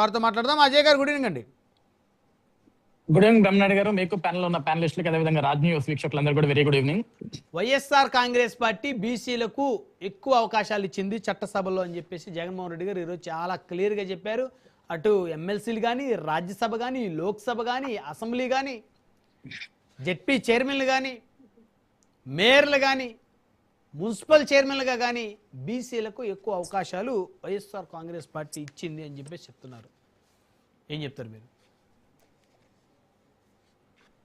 వారితో మాట్లాడదాం. అజయ్ గారు గుడ్ ఈవినింగ్ అండి. గుడ్ ఈవినింగ్ బ్రహ్మనాయుడు గారు, మీకు ప్యానల్ ఉన్న ప్యానలిస్టులకు అదేవిధంగా రాజ్ న్యూస్ వీక్షకులందరూ కూడా very good evening. YSR Congress party బీసీలకు ఎక్కువ అవకాశాలు ఇచ్చింది చట్టసభలో అని చెప్పేసి జగన్మోహన్ రెడ్డి గారు ఈరోజు చాలా క్లియర్గా చెప్పారు. అటు ఎమ్మెల్సీలు కానీ, రాజ్యసభ కానీ, లోక్సభ కానీ, అసెంబ్లీ కానీ, జెడ్పీ చైర్మన్లు కానీ, మేయర్లు కానీ, మున్సిపల్ చైర్మన్లుగా కానీ బీసీలకు ఎక్కువ అవకాశాలు వైఎస్ఆర్ కాంగ్రెస్ పార్టీ ఇచ్చింది అని చెప్పేసి చెప్తున్నారు. ఏం చెప్తారు మీరు?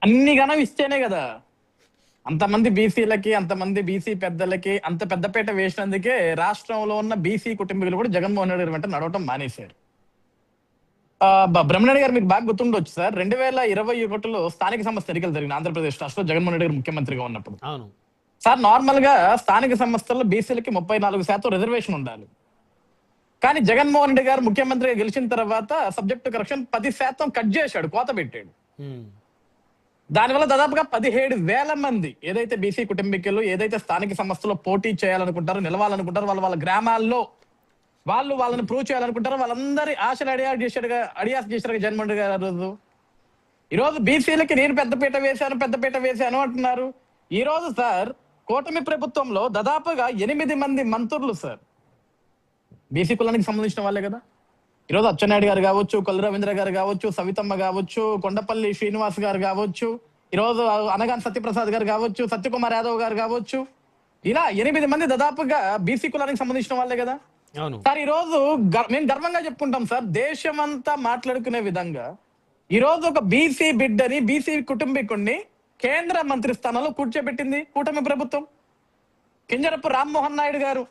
అన్ని గణం ఇస్తేనే కదా అంతమంది బీసీలకి, అంతమంది బీసీ పెద్దలకి అంత పెద్దపేట వేసినందుకే రాష్ట్రంలో ఉన్న బీసీ కుటుంబీకులు కూడా జగన్మోహన్ రెడ్డి గారి వెంట నడవటం మానేశారు. బ్రహ్మనాయుడు గారు మీకు బాగా గుర్తుండొచ్చు సార్, 2021లో స్థానిక సంస్థ ఎన్నికలు జరిగిన ఆంధ్రప్రదేశ్ రాష్ట్రంలో జగన్మోహన్ రెడ్డి గారు ముఖ్యమంత్రిగా ఉన్నప్పుడు. అవును సార్, నార్మల్ గా స్థానిక సంస్థల్లో బీసీలకి 34% రిజర్వేషన్ ఉండాలి. కానీ జగన్మోహన్ రెడ్డి గారు ముఖ్యమంత్రిగా గెలిచిన తర్వాత సబ్జెక్టు కరెక్షన్ 10% కట్ చేశాడు, కోత పెట్టాడు. దానివల్ల దాదాపుగా 17,000 మంది ఏదైతే బీసీ కుటుంబీకులు ఏదైతే స్థానిక సంస్థలో పోటీ చేయాలనుకుంటారో, నిలవాలనుకుంటారో, వాళ్ళ గ్రామాల్లో వాళ్ళని ప్రూవ్ చేయాలనుకుంటారో వాళ్ళందరి ఆశలు అడియాస్ చేశారు జగన్మోహన్ రెడ్డి గారు. ఈరోజు బీసీలకి నేను పెద్దపీట వేశాను అంటున్నారు. ఈ రోజు సార్, కూటమి ప్రభుత్వంలో దాదాపుగా 8 మంది మంత్రులు సార్ బీసీ కులానికి సంబంధించిన వాళ్ళే కదా. ఈరోజు అచ్చెన్నాయుడు గారు కావచ్చు, కొల్లు రవీంద్ర గారు కావచ్చు, సవితమ్మ కావచ్చు, కొండపల్లి శ్రీనివాస్ గారు కావచ్చు, ఈరోజు అనగాని సత్యప్రసాద్ గారు కావచ్చు, సత్యకుమార్ యాదవ్ గారు కావచ్చు, ఇలా 8 మంది దాదాపుగా బీసీ కులానికి సంబంధించిన వాళ్ళే కదా. సార్, ఈ రోజు మేము గర్వంగా చెప్పుకుంటాం సార్, దేశమంతా మాట్లాడుకునే విధంగా ఈ రోజు ఒక బీసీ బిడ్డని, బీసీ కుటుంబీకుడిని కేంద్ర మంత్రి స్థానంలో కూర్చోబెట్టింది కూటమి ప్రభుత్వం. కింజరపు రామ్మోహన్ నాయుడు గారు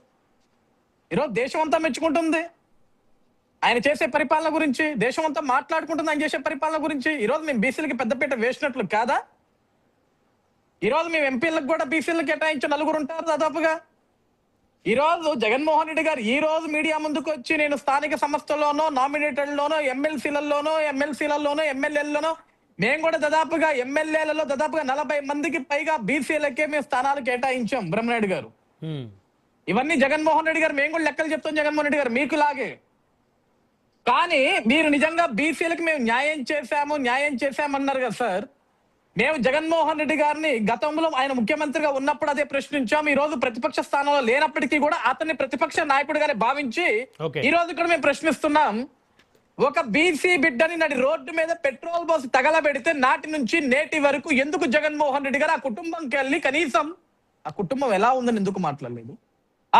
ఈరోజు దేశం అంతా మెచ్చుకుంటుంది ఆయన చేసే పరిపాలన గురించి, దేశం అంతా మాట్లాడుకుంటుంది ఆయన చేసే పరిపాలన గురించి. ఈరోజు మేము బీసీలకి పెద్దపీట వేసినట్లు కాదా? ఈరోజు మేము ఎంపీలకు కూడా బీసీలకు కేటాయించి 4 ఉంటారు దాదాపుగా. ఈరోజు జగన్మోహన్ రెడ్డి గారు ఈ రోజు మీడియా ముందుకు వచ్చి నేను స్థానిక సంస్థల్లోనో, నామినేటెడ్లోనో, ఎమ్మెల్సీలలోనో, ఎమ్మెల్యేలలోనో మేము కూడా దాదాపుగా ఎమ్మెల్యేలలో దాదాపుగా 40 మందికి పైగా బీసీలకే మేము స్థానాలు కేటాయించాం బ్రహ్మనాయుడు గారు. ఇవన్నీ జగన్మోహన్ రెడ్డి గారు మేము కూడా లెక్కలు చెప్తాం జగన్మోహన్ రెడ్డి గారు మీకు లాగే. కానీ మీరు నిజంగా బీసీలకు మేము న్యాయం చేశామన్నారు కదా సార్. మేము జగన్మోహన్ రెడ్డి గారిని గతంలో ఆయన ముఖ్యమంత్రిగా ఉన్నప్పుడు అదే ప్రశ్నించాం. ఈ రోజు ప్రతిపక్ష స్థానంలో లేనప్పటికీ కూడా అతన్ని ప్రతిపక్ష నాయకుడిగానే భావించి ఈ రోజు కూడా మేము ప్రశ్నిస్తున్నాం. ఒక బీసీ బిడ్డని నడి రోడ్డు మీద పెట్రోల్ పోసి తగలబెడితే నాటి నుంచి నేటి వరకు ఎందుకు జగన్మోహన్ రెడ్డి గారు ఆ కుటుంబంకి వెళ్ళి కనీసం ఆ కుటుంబం ఎలా ఉందని ఎందుకు మాట్లాడలేదు?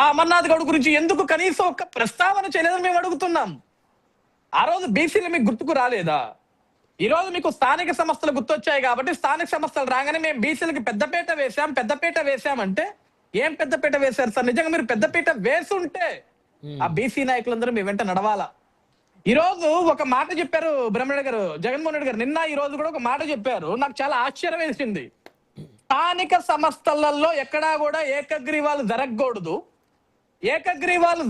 ఆ అమర్నాథ్ గౌడ్ గురించి ఎందుకు కనీసం ఒక ప్రస్తావన చేయలేదని మేము అడుగుతున్నాం. ఆ రోజు బీసీలు మీకు గుర్తుకు రాలేదా? ఈ రోజు మీకు స్థానిక సంస్థలు గుర్తొచ్చాయి కాబట్టి స్థానిక సంస్థలు రాగానే మేము బీసీలకి పెద్దపీట వేసామంటే ఏం పెద్దపీట వేశారు సార్? నిజంగా మీరు పెద్దపీట వేసుంటే ఆ బీసీ నాయకులందరూ మీ వెంట నడవాలా. ఈ రోజు ఒక మాట చెప్పారు బ్రహ్మనాయుడు గారు, జగన్మోహన్ రెడ్డి గారు నిన్న ఈ రోజు కూడా ఒక మాట చెప్పారు, నాకు చాలా ఆశ్చర్యం వేసింది. స్థానిక సంస్థలలో ఎక్కడా కూడా ఏకగ్రీవాలు జరగకూడదు, ఏకగ్రీవాలు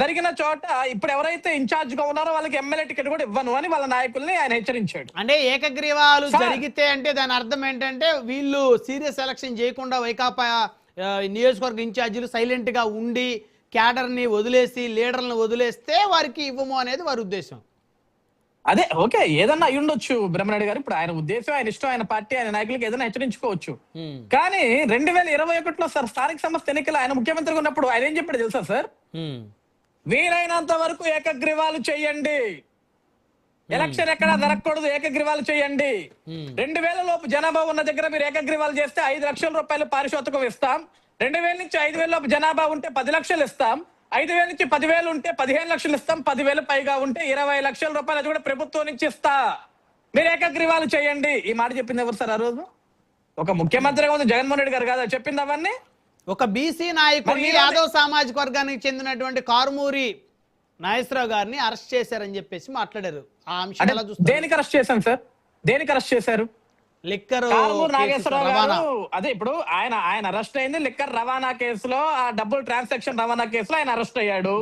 జరిగిన చోట ఇప్పుడు ఎవరైతే ఇన్ఛార్జ్ గా ఉన్నారో వాళ్ళకి ఎమ్మెల్యే టికెట్ కూడా ఇవ్వను అని వాళ్ళ నాయకుల్ని ఆయన హెచ్చరించాడు. అంటే ఏకగ్రీవాలు జరిగితే అంటే దాని అర్థం ఏంటంటే వీళ్ళు సీరియస్ ఎలక్షన్ చేయకుండా వైకాపా నియోజకవర్గ ఇన్ఛార్జీలు సైలెంట్ గా ఉండి క్యాడర్ ని వదిలేసి లీడర్లను వదిలేస్తే వారికి ఇవ్వము అనేది వారి ఉద్దేశం. అదే ఓకే, ఏదన్నా అయి ఉండొచ్చు బ్రహ్మనాయుడు గారు. ఇప్పుడు ఆయన ఉద్దేశం, ఆయన ఇష్టం, ఆయన పార్టీ, ఆయన నాయకులకు ఏదైనా హెచ్చరించుకోవచ్చు. కానీ 2021లో సార్ స్థానిక సంస్థ ఎన్నికలు ఆయన ముఖ్యమంత్రిగా ఉన్నప్పుడు ఆయన ఏం చెప్పాడు తెలుసా సార్? వీలైనంత వరకు ఏకగ్రీవాలు చేయండి, ఎలక్షన్ ఎక్కడా జరగకూడదు, ఏకగ్రీవాలు చేయండి. 2000 లోపు జనాభా ఉన్న దగ్గర మీరు ఏకగ్రీవాలు చేస్తే 5 లక్షల రూపాయలు పారితోషికం ఇస్తాం. 2000 నుంచి 5000 లోపు జనాభా ఉంటే 10 లక్షలు ఇస్తాం. 5000 నుంచి 10,000 ఉంటే 15 లక్షలు ఇస్తాం. 10,000 పైగా ఉంటే 20 లక్షల రూపాయలు అది కూడా ప్రభుత్వం నుంచి ఇస్తా, మీరు ఏకగ్రీవాలు చేయండి. ఈ మాట చెప్పింది ఎవరు సార్? ఆ రోజు ఒక ముఖ్యమంత్రిగా ఉంది జగన్మోహన్ రెడ్డి గారు కదా చెప్పింది అవన్నీ. ఒక బీసీ నాయకుడిని, యాదవ్ సామాజిక వర్గానికి చెందినటువంటి కారుమూరి నాగేశ్వరరావు గారిని అరెస్ట్ చేశారని చెప్పేసి మాట్లాడారు. ఆ అంశం ఎలా చూస్తారు? దేనికి అరెస్ట్ చేశాం సార్? దేనికి అరెస్ట్ చేశారు? లిక్కర్ నాగేశ్వరరావు గారు అదే ఇప్పుడు ఆయన అరెస్ట్ అయింది లిక్కర్ రవాణా కేసులో, ఆ డబ్బులు ట్రాన్సాక్షన్ రవాణా కేసులో ఆయన అరెస్ట్ అయ్యాడు.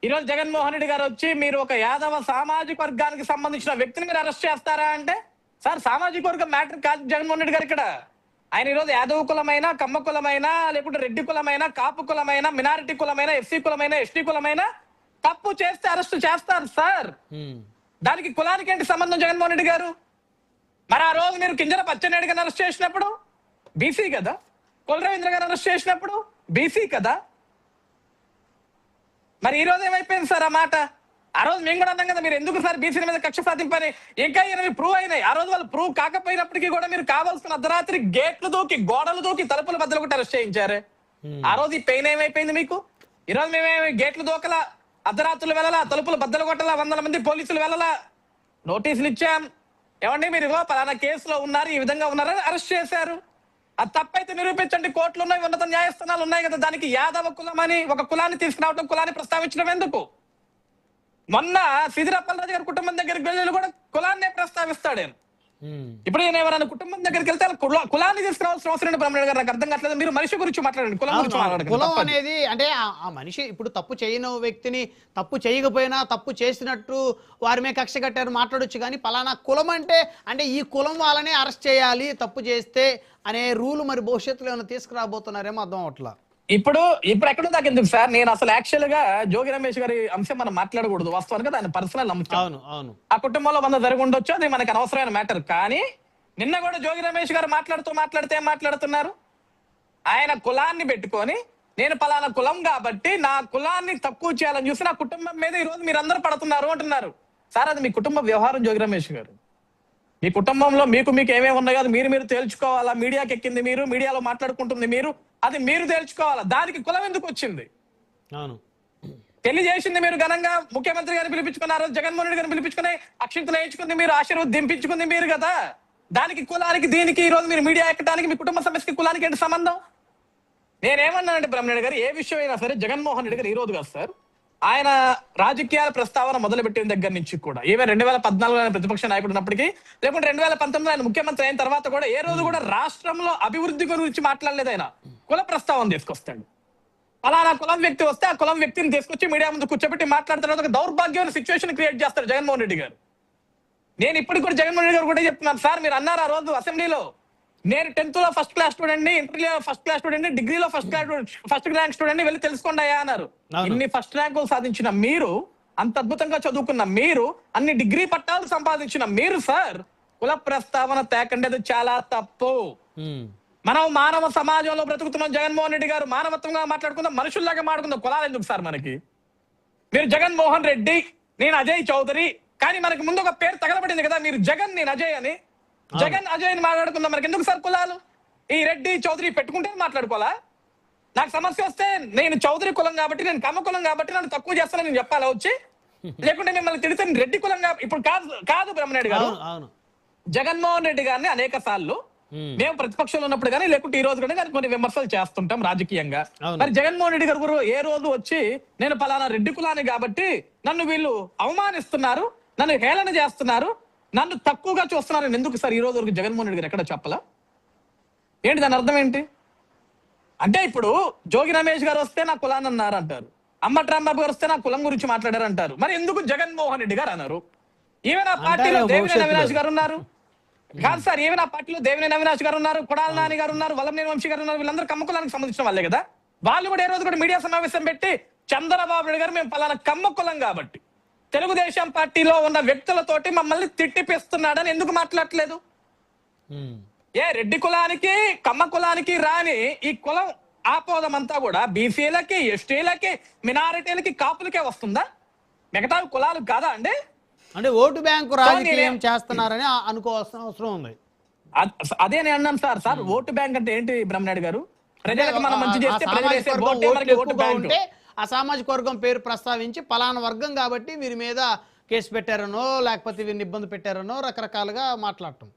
ఈ రోజు జగన్మోహన్ రెడ్డి గారు వచ్చి మీరు ఒక యాదవ సామాజిక వర్గానికి సంబంధించిన వ్యక్తిని మీరు అరెస్ట్ చేస్తారా అంటే, సార్ సామాజిక వర్గం మ్యాటర్ కాదు జగన్మోహన్ రెడ్డి గారు ఇక్కడ. ఆయన ఈరోజు యాదవ కులమైనా, కమ్మ కులమైనా, లేకుంటే రెడ్డి కులమైనా, కాపు కులమైనా, మినారిటీ కులమైనా, ఎస్సీ కులమైనా, ఎస్టీ కులమైనా తప్పు చేస్తే అరెస్ట్ చేస్తారు సార్. దానికి కులానికి ఏంటి సంబంధం జగన్మోహన్ రెడ్డి గారు? మరి ఆ రోజు మీరు కింజర పచ్చెన్నాయుడు గారిని అరెస్ట్ చేసినప్పుడు బీసీ కదా, కుల రవీంద్ర గారిని అరెస్ట్ చేసినప్పుడు బీసీ కదా. మరి ఈ రోజు ఏమైపోయింది సార్ ఆ మాట? ఆ రోజు మేము కూడా అన్నాం కదా, మీరు ఎందుకు సార్ బీసీల మీద కక్ష సాధింపని? ఇంకా ప్రూవ్ అయినాయి. ఆ రోజు వాళ్ళు ప్రూవ్ కాకపోయినప్పటికీ కూడా మీరు కావాల్సిన అర్ధరాత్రి గేట్లు దూకి, గోడలు దూకి, తలుపుల బద్దలు కొట్టి అరెస్ట్ చేయించారే. ఆ రోజు ఈ పెయిన్ ఏమైపోయింది మీకు? ఈ రోజు మేమేమి గేట్లు దూకలా, అర్ధరాత్రులు వెళ్ళాలా, తలుపులు బద్దలు కొట్టలా, 100 మంది పోలీసులు వెళ్ళాలా, నోటీసులు ఇచ్చాం. ఏమండి మీరు పలానా కేసులో ఉన్నారు, ఈ విధంగా ఉన్నారని అరెస్ట్ చేశారు. అది తప్పైతే నిరూపించండి. కోర్టులు ఉన్నాయి, ఉన్నత న్యాయస్థానాలు ఉన్నాయి కదా. దానికి యాదవ కులం అని ఒక కులాన్ని తీసుకురావడం, కులాన్ని ప్రస్తావించడం ఎందుకు? మొన్న సిదిరప్పలరాజు గారి కుటుంబం దగ్గరికి వెళ్ళి కూడా కులాన్నే ప్రస్తావిస్తాడు. ఇప్పుడు నేను ఎవరైనా కుటుంబం దగ్గరికి వెళ్తే కులాన్ని తీసుకురావాల్సిన అవసరం ఏంటి బ్రహ్మణ్య గారు? నాకు అర్థం కావట్లేదు. మీరు మనిషి గురించి మాట్లాడండి, కులం గురించి మాట్లాడండి. కులం అనేది అంటే ఆ మనిషి ఇప్పుడు తప్పు చేయని వ్యక్తిని తప్పు చేయకపోయినా తప్పు చేసినట్టు వారి మీద కక్ష కట్టారు మాట్లాడొచ్చు. కానీ పలానా కులం అంటే ఈ కులం వాళ్ళనే అరెస్ట్ చేయాలి తప్పు చేస్తే అనే రూల్ మరి భవిష్యత్తులో ఏమైనా తీసుకురాబోతున్నారేమో అర్థం అవట్లా. ఇప్పుడు ఎక్కడో దాకా ఎందుకు సార్? నేను అసలు యాక్చువల్ గా జోగి రమేష్ గారి అంశం మనం మాట్లాడకూడదు. వాస్తవానికి ఆయన పర్సనల్ అంశం. అవును, ఆ కుటుంబంలో 100 జరిగి ఉండొచ్చు, అది మనకు అనవసరమైన మ్యాటర్. కానీ నిన్న కూడా జోగి రమేష్ గారు మాట్లాడితే ఏం మాట్లాడుతున్నారు? ఆయన కులాన్ని పెట్టుకొని నేను పలానా కులం కాబట్టి నా కులాన్ని తక్కువ చేయాలని చూసి నా కుటుంబం మీద ఈ రోజు మీరు అందరూ పడుతున్నారు అంటున్నారు. సార్ అది మీ కుటుంబ వ్యవహారం జోగి రమేష్ గారు. మీ కుటుంబంలో మీకు ఏమేమి ఉన్నాయో అది మీరు తేల్చుకోవాలా. మీడియాకి ఎక్కింది మీరు, మీడియాలో మాట్లాడుకుంటుంది మీరు, అది మీరు తేల్చుకోవాలా. దానికి కులం ఎందుకు వచ్చింది? పెళ్లి చేసింది మీరు ఘనంగా ముఖ్యమంత్రి గారిని పిలిపించుకున్నారు, జగన్మోహన్ రెడ్డి గారిని పిలిపించుకుని అక్షింతలు వేయించుకుంది మీరు, ఆశీర్వాదం దింపించుకుంది మీరు కదా. దానికి కులానికి దీనికి ఈ రోజు మీరు మీడియా ఎక్కడానికి మీ కుటుంబ సమస్యకి కులానికి ఏంటి సంబంధం? నేనేమన్నానంటే బ్రహ్మణ్య గారు, ఏ విషయం అయినా సరే జగన్మోహన్ రెడ్డి గారు ఈ రోజు కాదు సార్, ఆయన రాజకీయాల ప్రస్తావన మొదలుపెట్టిన దగ్గర నుంచి కూడా, ఈవెన్ 2014 ఆయన ప్రతిపక్ష నాయకుడు ఉన్నప్పటికీ, లేకుంటే 2019 ఆయన ముఖ్యమంత్రి అయిన తర్వాత కూడా ఏ రోజు కూడా రాష్ట్రంలో అభివృద్ధి గురించి మాట్లాడలేదు. ఆయన కుల ప్రస్తావన తీసుకొస్తాడు. అలానా కులం వ్యక్తి వస్తే ఆ కులం వ్యక్తిని తీసుకొచ్చి మీడియా ముందు కూర్చోబెట్టి మాట్లాడుతున్న ఒక దౌర్భాగ్యమైన సిచ్యువేషన్ క్రియేట్ చేస్తారు జగన్మోహన్ రెడ్డి గారు. నేను ఇప్పటికి కూడా జగన్మోహన్ రెడ్డి గారు కూడా చెప్తున్నాను, సార్ మీరు అన్నారు ఆ రోజు అసెంబ్లీలో, నేను 10th లో ఫస్ట్ క్లాస్ స్టూడెంట్ ని, ఇంటర్లో ఫస్ట్ క్లాస్ స్టూడెంట్ ని, డిగ్రీలో ఫస్ట్ ర్యాంక్ స్టూడెంట్ ని వెళ్ళి తెలుసుకోండి అయ్యా అన్నారు. ఇన్ని ఫస్ట్ ర్యాంకులు సాధించిన మీరు, అంత అద్భుతంగా చదువుకున్న మీరు, అన్ని డిగ్రీ పట్టాలు సంపాదించిన మీరు సార్ కుల ప్రస్తావన తేకండి, అది చాలా తప్పు. మనం మానవ సమాజంలో బ్రతుకుతున్నాం. జగన్మోహన్ రెడ్డి గారు మానవత్వంగా మాట్లాడుకుందాం, మనుషుల్లాగా మాట్లాడుకుందాం. కులాలు ఎందుకు సార్ మనకి? మీరు జగన్మోహన్ రెడ్డి, నేను అజయ్ చౌదరి, కానీ మనకి ముందు ఒక పేరు తగలబడింది కదా, మీరు జగన్ నేను అజయ్ అని. జగన్ అజయ్ అని మాట్లాడుకుందాం, మనకి ఎందుకు సార్ కులాలు? ఈ రెడ్డి చౌదరి పెట్టుకుంటే మాట్లాడుకోవాలా? నాకు సమస్య వస్తే నేను చౌదరి కులం కాబట్టి, నేను కమ్మ కులం కాబట్టి నన్ను తక్కువ చేస్తానని నేను చెప్పాలా వచ్చి? లేకుంటే మిమ్మల్ని తిడితే రెడ్డి కులం ఇప్పుడు కాదు బ్రహ్మనాయుడు గారు. జగన్మోహన్ రెడ్డి గారిని అనేక సార్లు మేము ప్రతిపక్షంలో ఉన్నప్పుడు కానీ, లేకుంటే ఈ రోజు కూడా కొన్ని విమర్శలు చేస్తుంటాం రాజకీయంగా. మరి జగన్మోహన్ రెడ్డి గారు ఏ రోజు వచ్చి నేను పలానా రెడ్డి కులాన్ని కాబట్టి నన్ను వీళ్ళు అవమానిస్తున్నారు, నన్ను హేళన చేస్తున్నారు, నన్ను తక్కువగా చూస్తున్నారు ఎందుకు సార్ ఈ రోజు వరకు జగన్మోహన్ రెడ్డి గారు ఎక్కడ చెప్పలా? ఏంటి దాని అర్థం ఏంటి? అంటే ఇప్పుడు జోగి రమేష్ గారు వస్తే నా కులాన్ని అన్నారు అంటారు, అంబటి రాంబాబు గారు వస్తే నా కులం గురించి మాట్లాడారు అంటారు. మరి ఎందుకు జగన్మోహన్ రెడ్డి గారు అన్నారు? ఈవెన్ ఆ పార్టీలో దేవినేని అవినాష్ గారు ఉన్నారు. కాదు సార్, ఈవెన్ ఆ పార్టీలో దేవినేని అవినాష్ గారు ఉన్నారు, కొడాల నాని గారు ఉన్నారు, వల్లంనేని వంశీ గారు ఉన్నారు. వీళ్ళందరూ కమ్మ కులానికి సంబంధించిన వాళ్ళే కదా. వాళ్ళు కూడా ఏ రోజు కూడా మీడియా సమావేశం పెట్టి చంద్రబాబు నాయుడు గారు మేము పలానా కమ్మ కులం కాబట్టి తెలుగుదేశం పార్టీలో ఉన్న వ్యక్తులతోటి మమ్మల్ని తిట్టిపిస్తున్నాడని ఎందుకు మాట్లాడట్లేదు? ఏ రెడ్డి కులానికి కమ్మ కులానికి రాని ఈ కులం ఆపోదమంతా కూడా బీసీలకి, ఎస్టీలకి, మినారిటీలకి, కాపులకే వస్తుందా? మిగతా కులాలు కాదా అండి? అంటే ఓటు బ్యాంకు రాజకీయం చేస్తున్నారని అనుకోవాల్సిన అవసరం ఉంది. అదే నేను అన్నాను సార్. ఓటు బ్యాంక్ అంటే ఏంటి బ్రహ్మనాయుడు గారు? ప్రజలకు మనం మంచి చేస్తే ప్రజలు ఆ సామాజిక వర్గం పేరు ప్రస్తావించి పలానా వర్గం కాబట్టి వీరి మీద కేసు పెట్టారనో, లేకపోతే వీరిని ఇబ్బంది పెట్టారనో రకరకాలుగా మాట్లాడటం.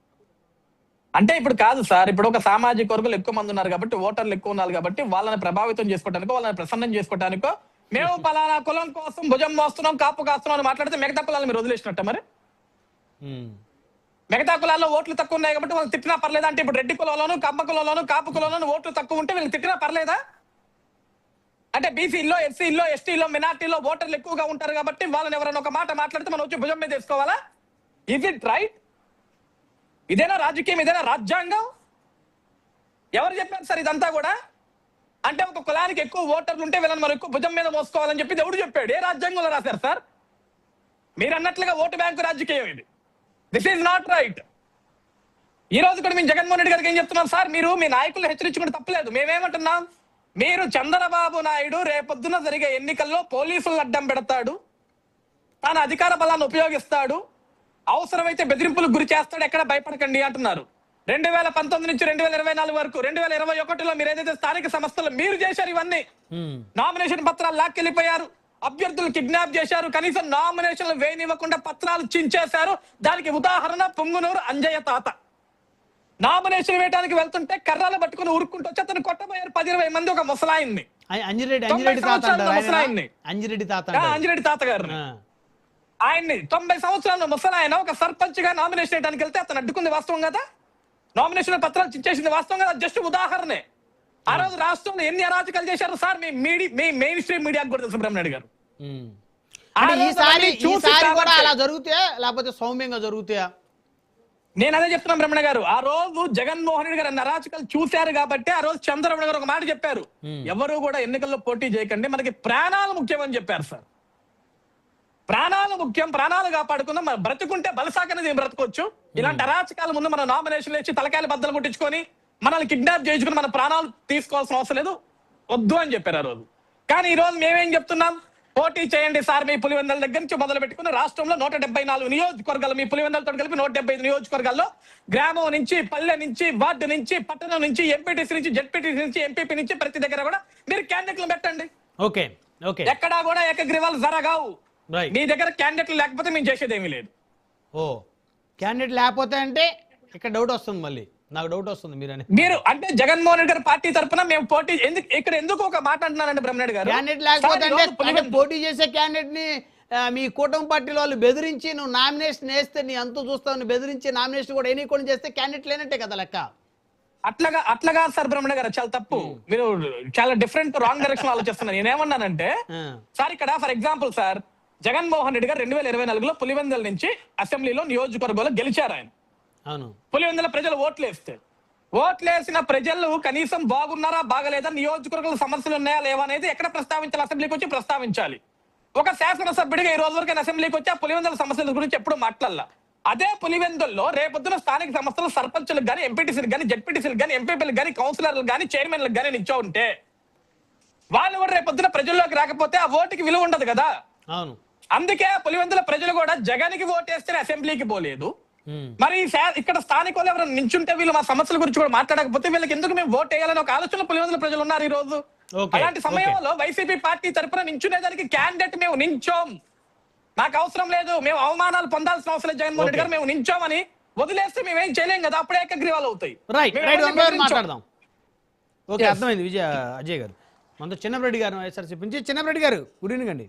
అంటే ఇప్పుడు కాదు సార్, ఇప్పుడు ఒక సామాజిక వర్గాలు ఎక్కువ మంది ఉన్నారు కాబట్టి, ఓటర్లు ఎక్కువ ఉన్నారు కాబట్టి వాళ్ళని ప్రభావితం చేసుకోవడానికో, వాళ్ళని ప్రసన్నం చేసుకోవడానికో మేము పలానా కులం కోసం భుజం మోస్తున్నాం, కాపు కాస్తున్నాం అని మాట్లాడితే మిగతా కులాలను మీరు వదిలేసినట్ట? మరి మిగతా కులాల్లో ఓట్లు తక్కువ ఉన్నాయి కాబట్టి వాళ్ళు తిట్టినా పర్లేదా? అంటే ఇప్పుడు రెడ్డి కులంలోను, కమ్మ కులంలోను, కాపు కులంలోను ఓట్లు తక్కువ ఉంటే వీళ్ళు తిట్టినా పర్లేదా? అంటే బీసీలో, ఎస్సీలో, ఎస్టీలో, మినార్టీలో ఓటర్లు ఎక్కువగా ఉంటారు కాబట్టి వాళ్ళని ఎవరైనా ఒక మాట మాట్లాడితే మనం వచ్చి భుజం మీద వేసుకోవాలా? Is it right? ఇదేనా రాజకీయం? ఇదేనా రాజ్యాంగం? ఎవరు చెప్పారు సార్ ఇదంతా కూడా? అంటే ఒక కులానికి ఎక్కువ ఓటర్లు ఉంటే వీళ్ళని మనం ఎక్కువ భుజం మీద మోసుకోవాలని చెప్పి ఎవడు చెప్పాడు? ఏ రాజ్యాంగంలో రాశారు సార్? మీరు అన్నట్లుగా ఓటు బ్యాంకు రాజకీయం ఇది. This is not right. ఈ రోజు కూడా మేము జగన్మోహన్ రెడ్డి గారికి ఏం చెప్తున్నాం సార్? మీరు మీ నాయకులు హెచ్చరించుకుంటే తప్పలేదు. మేమేమంటున్నాం? మీరు చంద్రబాబు నాయుడు రేపొద్దున జరిగే ఎన్నికల్లో పోలీసులు అడ్డం పెడతాడు, తన అధికార బలాన్ని ఉపయోగిస్తాడు, అవసరమైతే బెదిరింపులకు గురి చేస్తాడు, ఎక్కడ భయపడకండి అంటున్నారు. 2019 నుంచి 2024 వరకు 2021లో మీరు ఏదైతే స్థానిక సంస్థలు మీరు చేశారు ఇవన్నీ, నామినేషన్ పత్రాలు లాక్కెళ్ళిపోయారు, అభ్యర్థులు కిడ్నాప్ చేశారు, కనీసం నామినేషన్లు వేయనివ్వకుండా పత్రాలు చించేశారు. దానికి ఉదాహరణ పొంగునూరు అంజయ్య తాత. నామినేషన్ వేయడానికి వెళ్తుంటే కర్రలు పట్టుకుని ఉరుక్కుంటూ వచ్చి అతను కొట్టబోయారు 10-20 మంది ఒక ముసలాయిన్ని. అంజిరెడ్డి తాత గారు ఆయన్ని 90 సంవత్సరాల ముసలాయన ఒక సర్పంచ్ గా నామినేషన్ వేయడానికి వెళ్తే అతను అడ్డుకుంది వాస్తవం కదా, నామినేషన్ పత్రాలు చించేసింది వాస్తవం కదా. జస్ట్ ఉదాహరణే. ఆ రోజు రాష్ట్రంలో ఎన్ని అరాచకాలు చేశారు సార్? మీ మెయిన్ స్ట్రీమ్ మీడియాకు కూడా తెలుసు బ్రహ్మనాయుడు గారు. ఈసారి కూడా అలా జరుగుతాయా లేకపోతే సౌమ్యంగా జరుగుతాయా? నేను అదే చెప్తున్నాను బ్రహ్మణ గారు. ఆ రోజు జగన్మోహన్ రెడ్డి గారు అన్ని అరాచకాలు చూశారు కాబట్టి ఆ రోజు చంద్రబాబు గారు ఒక మాట చెప్పారు, ఎవరు కూడా ఎన్నికల్లో పోటీ చేయకండి, మనకి ప్రాణాలు ముఖ్యం అని చెప్పారు సార్. ప్రాణాలు ముఖ్యం, ప్రాణాలు కాపాడుకుందాం, మనం బ్రతుకుంటే బలసాకనేది బ్రతకొచ్చు. ఇలాంటి అరాచకాల ముందు మనం నామినేషన్లు ఇచ్చి తలకాయలు బద్దలు కొట్టించుకొని మనల్ని కిడ్నాప్ చేయించుకుని మన ప్రాణాలు తీసుకోవాల్సిన అవసరం లేదు, వద్దు అని చెప్పారు ఆ రోజు. కానీ ఈ రోజు మేమేం చెప్తున్నాం? పోటీ చేయండి సార్. మీ పులివెందుల దగ్గర నుంచి మొదలు పెట్టుకుని రాష్ట్రంలో 174 నియోజకవర్గాలు, మీ పులివెందులతో కలిపి 175 నియోజకవర్గాల్లో, గ్రామం నుంచి, పల్లె నుంచి, వార్డు నుంచి, పట్టణం నుంచి, ఎంపీటీసీ నుంచి, జెడ్పీటీసీ నుంచి, ఎంపీపీ నుంచి ప్రతి దగ్గర కూడా మీరు క్యాండిడేట్లు పెట్టండి. Okay okay. ఎక్కడా కూడా ఏకగ్రీవాలు జరగావు. మీ దగ్గర క్యాండిడేట్లు లేకపోతే మేము చేసేది ఏమీ లేదు. ఓ క్యాండిడేట్ లేకపోతే అంటే ఇక్కడ డౌట్ వస్తుంది, మళ్ళీ నాకు డౌట్ వస్తుంది. మీరు అంటే జగన్మోహన్ రెడ్డి గారి పార్టీ తరఫున మేము పోటీ ఎందుకు ఒక మాట అంటున్నానండి బ్రహ్మనాయుడు గారు, క్యాండిడేట్ లేకపోతే అంటే పోటీ చేసే క్యాండిడేట్ ని మీ కూటమి పార్టీలో వాళ్ళు బెదిరించి నువ్వు నామినేషన్ వేస్తే నీ అంతు చూస్తావు బెదిరించి నామినేషన్ కూడా ఎన్నికొని చేస్తే క్యాండిడేట్ లేనట్టే కదా లెక్క. అట్లాగా సార్ బ్రహ్మణ గారు చాలా తప్పు. మీరు చాలా డిఫరెంట్ రాంగ్ డైరెక్షన్ ఆలోచిస్తున్నారు. నేనేమన్నానంటే సార్ ఇక్కడ for example sir Jaganmohan Reddy గారు 2024లో పులివెందుల నుంచి అసెంబ్లీలో నియోజకవర్గంలో గెలిచారు ఆయన. అవును. పులివెందుల ప్రజలు ఓట్లేసిన ప్రజలు కనీసం బాగున్నారా బాగలేదా, నియోజకవర్గంలో సమస్యలు ఉన్నాయా లేవా అనేది ఎక్కడ ప్రస్తావించాలి? అసెంబ్లీకి వచ్చి ప్రస్తావించాలి. ఒక శాసనసభ్యుడిగా ఈ రోజు వరకు అసెంబ్లీకి వచ్చి ఆ పులివెందుల సమస్యల గురించి ఎప్పుడు మాట్లాడాల. అదే పులివెందుల్లో రేపొద్దున స్థానిక సంస్థల సర్పంచులకు కానీ, ఎంపీటీసీలకు కానీ, జెడ్పీటీసీలకు కానీ, ఎంపీపీలకు కానీ, కౌన్సిలర్లకు కానీ, చైర్మన్లకు కానీ నిచ్చో ఉంటే వాళ్ళు కూడా రేపొద్దున ప్రజల్లోకి రాకపోతే ఆ ఓటుకి విలువ ఉండదు కదా. అవును. అందుకే పులివెందుల ప్రజలు కూడా జగన్కి ఓటేస్తే అసెంబ్లీకి పోలేదు. మరి ఇక్కడ స్థానికులు ఎవరైనా నించుంటే వీళ్ళు మా సమస్యల గురించి కూడా మాట్లాడకపోతే వీళ్ళకి ఎందుకు మేము ఓట్ వేయాలని ఒక ఆలోచన పులివెందుల ప్రజలు ఉన్నారు ఈ రోజు. అలాంటి సమయంలో వైసీపీ పార్టీ తరఫున నించునేదానికి క్యాండిడేట్ మేము నించోం, నాకు అవసరం లేదు, మేము అవమానాలు పొందాల్సిన అవసరం లేదు జగన్మోహన్ రెడ్డి గారు, మేము నించోమని వదిలేస్తే మేమేం చేయలేం కదా, అప్పుడే ఏకగ్రీవాలు అవుతాయి. మాట్లాడదాం. ఓకే, అర్థమైంది అజయ్ గారు. మనతో చిన్నరెడ్డి గారు వైఎస్ఆర్సీపీ నుంచి. చిన్నరెడ్డి గారు గుడ్ ఈవినింగ్ అండి.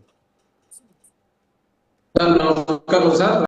నమస్కారం సార్.